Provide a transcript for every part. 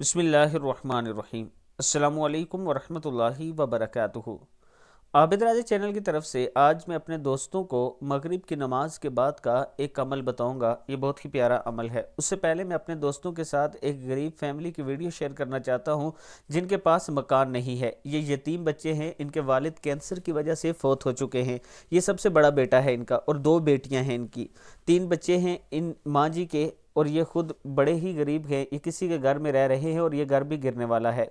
بسم اللہ الرحمن الرحیم۔ السلام علیکم ورحمۃ اللہ وبرکاتہ۔ عابد راضی چینل کی طرف سے آج میں اپنے دوستوں کو مغرب کی نماز کے بعد کا ایک عمل بتاؤں گا۔ یہ بہت ہی پیارا عمل ہے۔ اس سے پہلے میں اپنے دوستوں کے ساتھ ایک غریب فیملی کی ویڈیو شیئر کرنا چاہتا ہوں جن کے پاس مکان نہیں ہے۔ یہ یتیم بچے ہیں، ان کے والد کینسر کی وجہ سے فوت ہو چکے ہیں۔ یہ سب سے بڑا بیٹا ہے ان کا، اور 2 بیٹیاں ہیں ان کی۔ 3 بچے ہیں ان ماں جی کے، اور یہ خود بڑے ہی غریب ہیں۔ یہ کسی کے گھر میں رہ رہے ہیں اور یہ گھر بھی گرنے والا ہے۔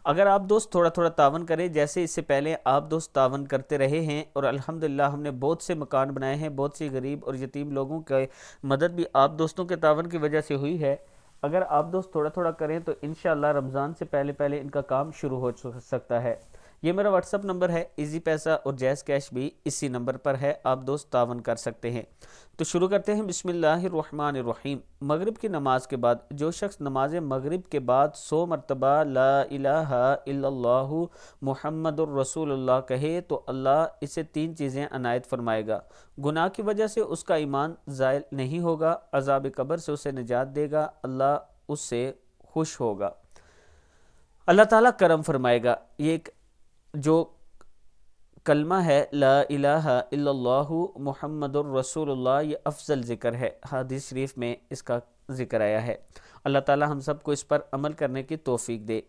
اگر آپ دوست تھوڑا تھوڑا تعاون کریں، جیسے اس سے پہلے آپ دوست تعاون کرتے رہے ہیں، اور الحمدللہ ہم نے بہت سے مکان بنائے ہیں، بہت سے غریب اور یتیم لوگوں کی مدد بھی آپ دوستوں کے تعاون کی وجہ سے ہوئی ہے۔ اگر آپ دوست تھوڑا تھوڑا کریں تو انشاءاللہ رمضان سے پہلے پہلے ان کا کام شروع ہو سکتا ہے۔ یہ میرا واٹس اپ نمبر ہے، ایزی پیسہ اور جیز کیش بھی اسی نمبر پر ہے، آپ دوست تعاون کر سکتے ہیں۔ تو شروع کرتے ہیں۔ بسم اللہ الرحمن الرحیم۔ مغرب کی نماز کے بعد جو شخص نماز مغرب کے بعد 100 مرتبہ لا الہ الا اللہ محمد الرسول اللہ کہے تو اللہ اسے 3 چیزیں عنایت فرمائے گا۔ گناہ کی وجہ سے اس کا ایمان زائل نہیں ہوگا، عذاب قبر سے اسے نجات دے گا، اللہ اس سے خوش ہوگا، اللہ تعالیٰ کرم فرمائے گا۔ یہ ایک جو کلمہ ہے لا الہ الا اللہ محمد الرسول اللہ، یہ افضل ذکر ہے۔ حدیث شریف میں اس کا ذکر آیا ہے۔ اللہ تعالی ہم سب کو اس پر عمل کرنے کی توفیق دے۔